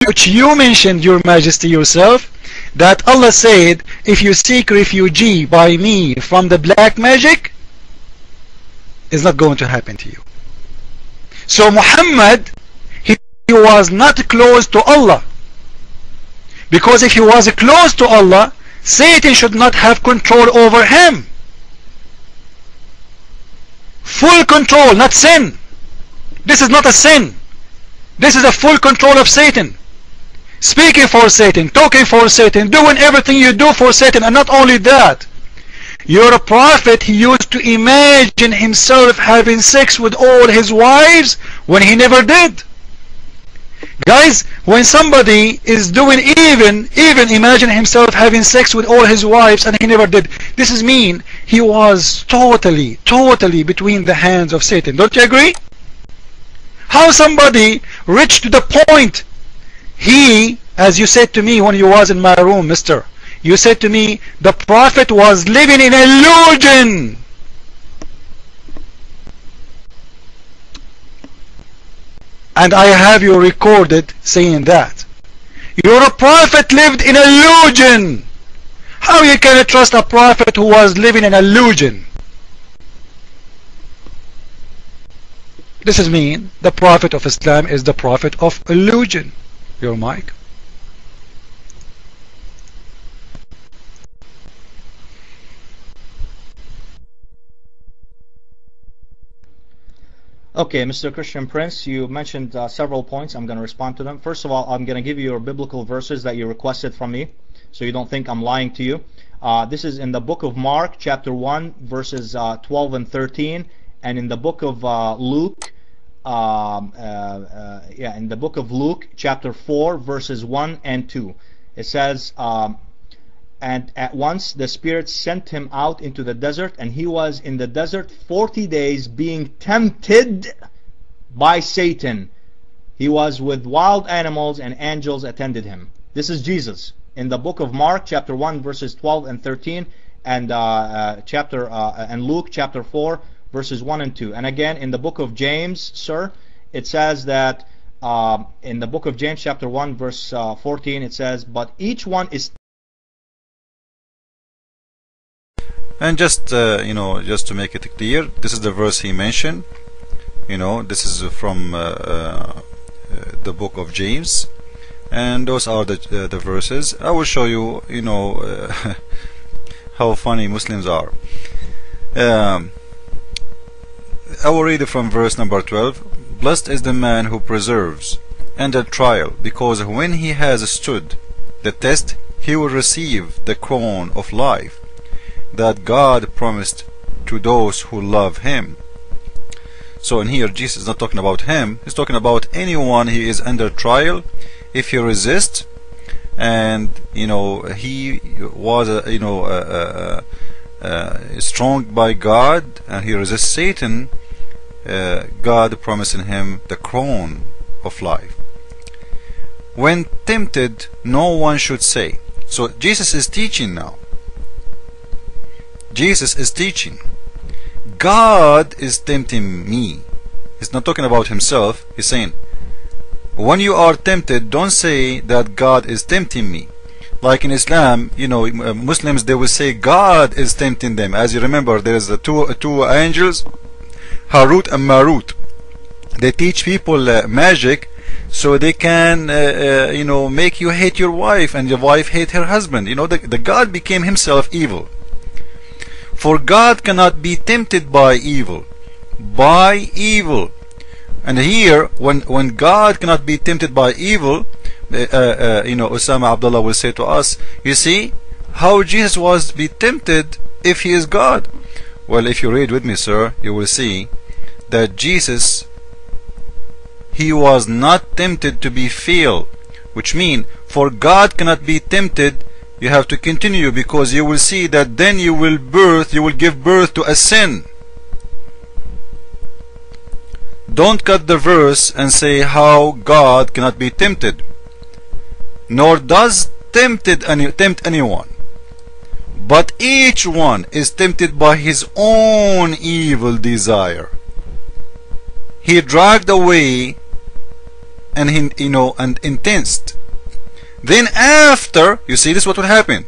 which you mentioned, Your Majesty, yourself, that Allah said, if you seek refuge by me from the black magic, it's not going to happen to you. So Muhammad, he was not close to Allah, because if he was close to Allah, Satan should not have control over him. Full control, not sin. This is not a sin. This is a full control of Satan. Speaking for Satan, talking for Satan, doing everything you do for Satan. And not only that, your prophet, he used to imagine himself having sex with all his wives when he never did. Guys, when somebody is doing even imagine himself having sex with all his wives and he never did, this is mean he was totally between the hands of Satan. Don't you agree? How somebody reached to the point, he, as you said to me when you was in my room, mister, you said to me the prophet was living in illusion. And I have you recorded saying that. Your prophet lived in illusion. How you can trust a prophet who was living in illusion? This is mean the prophet of Islam is the prophet of illusion. Your mic. Okay, Mr. Christian Prince, you mentioned several points. I'm going to respond to them. First of all, I'm going to give you your biblical verses that you requested from me, so you don't think I'm lying to you. This is in the book of Mark, chapter 1, verses 12 and 13, and in the book of Luke, in the book of Luke, chapter 4, verses 1 and 2. It says, and at once the Spirit sent him out into the desert, and he was in the desert 40 days being tempted by Satan. He was with wild animals, and angels attended him. This is Jesus in the book of Mark, chapter 1, verses 12 and 13, and and Luke, chapter 4, verses 1 and 2. And again, in the book of James, sir, it says that in the book of James, chapter 1, verse 14, it says, but each one is... And just just to make it clear, this is the verse he mentioned. This is from the book of James, and those are the verses. I will show you, how funny Muslims are. I will read it from verse number 12. Blessed is the man who perseveres under trial, because when he has stood the test, he will receive the crown of life that God promised to those who love him. So in here Jesus is not talking about him, he's talking about anyone he is under trial. If he resists, and he was strong by God, and he resists Satan, God promising him the crown of life. When tempted, no one should say. So Jesus is teaching now. Jesus is teaching. God is tempting me. He's not talking about himself. He's saying, when you are tempted, don't say that God is tempting me. Like in Islam, Muslims, they will say God is tempting them. As you remember, there is the two angels, Harut and Marut. They teach people magic, so they can make you hate your wife, and your wife hate her husband. The God became himself evil. For God cannot be tempted by evil. And here, when God cannot be tempted by evil, Osama, Abdullah will say to us, you see how Jesus was to be tempted if he is God. Well, if you read with me, sir, you will see that Jesus, he was not tempted to be failed, which means for God cannot be tempted. You have to continue, because you will see that then you will give birth to a sin. Don't cut the verse and say how God cannot be tempted, nor does tempt anyone, but each one is tempted by his own evil desire. He dragged away and and intense. Then after, you see, this is what will happen.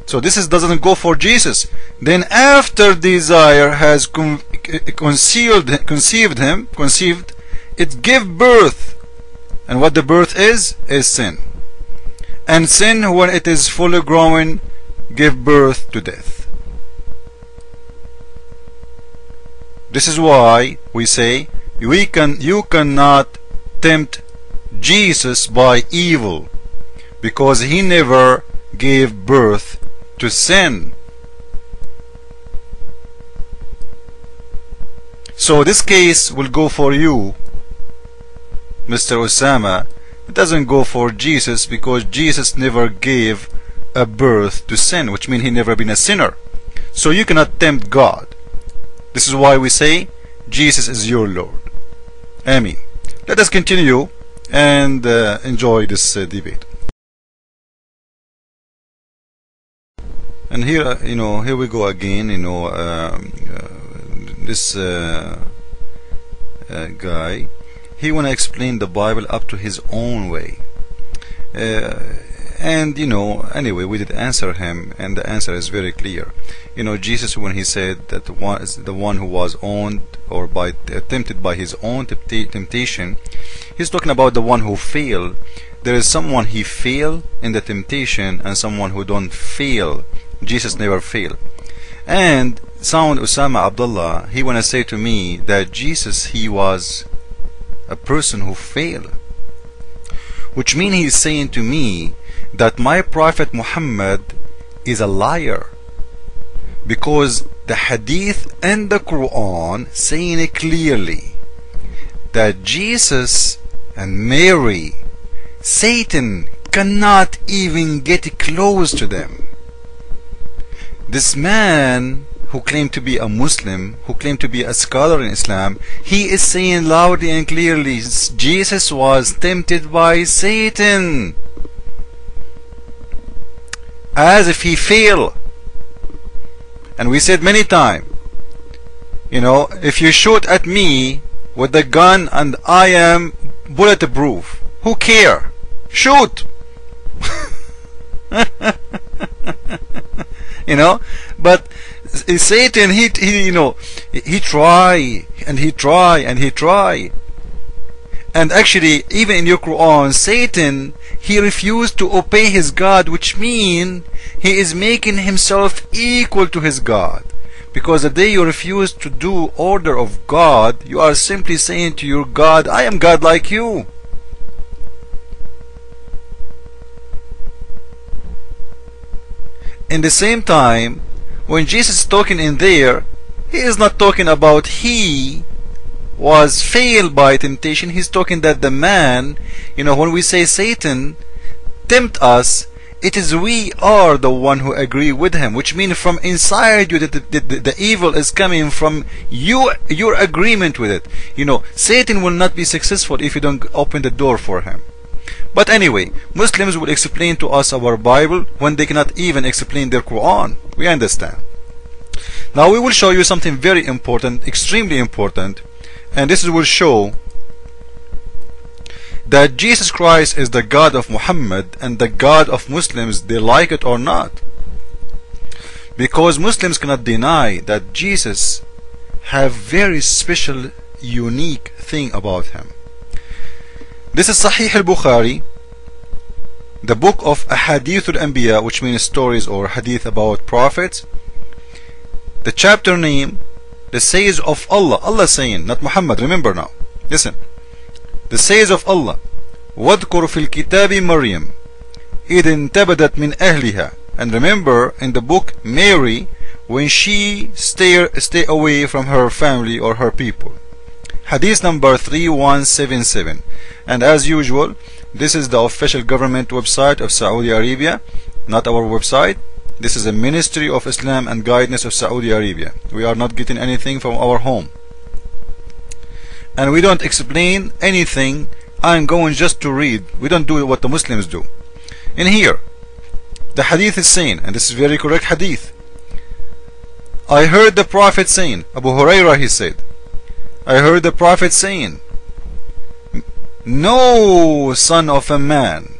So this doesn't go for Jesus. Then after desire has conceived, it give birth. And what the birth is sin. And sin, when it is fully grown, give birth to death. This is why we say you cannot tempt Jesus by evil, because he never gave birth to sin. So this case will go for you, Mr. Osama. It doesn't go for Jesus, because Jesus never gave a birth to sin, which means he never been a sinner. So you cannot tempt God. This is why we say Jesus is your Lord. Amen. Let us continue and enjoy this debate. And here, here we go again. This guy, he wanna explain the Bible up to his own way. And anyway, we did answer him, and the answer is very clear. Jesus, when he said that the one who was owned or tempted by his own temptation, he's talking about the one who failed. There is someone he failed in the temptation, and someone who don't fail. Jesus never failed. And sound Osama Abdullah, he wanna say to me that Jesus, he was a person who failed, which means he's saying to me that my Prophet Muhammad is a liar, because the hadith and the Quran saying it clearly that Jesus and Mary, Satan cannot even get close to them. This man who claimed to be a Muslim, who claimed to be a scholar in Islam, he is saying loudly and clearly Jesus was tempted by Satan, as if he failed. And we said many times, if you shoot at me with the gun and I am bulletproof, who care? Shoot. But Satan, he try and he try and he try. And actually, even in your Quran, Satan, he refused to obey his God, which means he is making himself equal to his God. Because the day you refuse to do order of God, you are simply saying to your God, I am God like you. In the same time, when Jesus is talking in there, he is not talking about he was failed by temptation. He's talking that the man, when we say Satan tempt us, it is we are the one who agree with him, which means from inside you that the evil is coming from you, your agreement with it. Satan will not be successful if you don't open the door for him. But anyway, Muslims will explain to us our Bible when they cannot even explain their Quran. We understand. Now we will show you something very important, extremely important, and this will show that Jesus Christ is the God of Muhammad and the God of Muslims, they like it or not. Because Muslims cannot deny that Jesus have very special, unique thing about him. This is Sahih al-Bukhari, the book of Ahadith al-Anbiya, which means stories or hadith about prophets. The chapter name, the sayings of Allah. Allah saying, not Muhammad, remember now. Listen. The sayings of Allah. وَاذْكُرْ فِي الْكِتَابِ مَرْيَمْ إِذْ انْتَبَذَتْ مِنْ أَهْلِهَا. And remember in the book Mary, when she stay away from her family or her people. Hadith number 3177. And as usual, this is the official government website of Saudi Arabia, not our website. This is a Ministry of Islam and Guidance of Saudi Arabia. We are not getting anything from our home. And we don't explain anything. I'm going just to read. We don't do what the Muslims do. In here, the hadith is saying, and this is very correct hadith. I heard the Prophet saying, Abu Hurairah he said, I heard the Prophet saying, no son of a man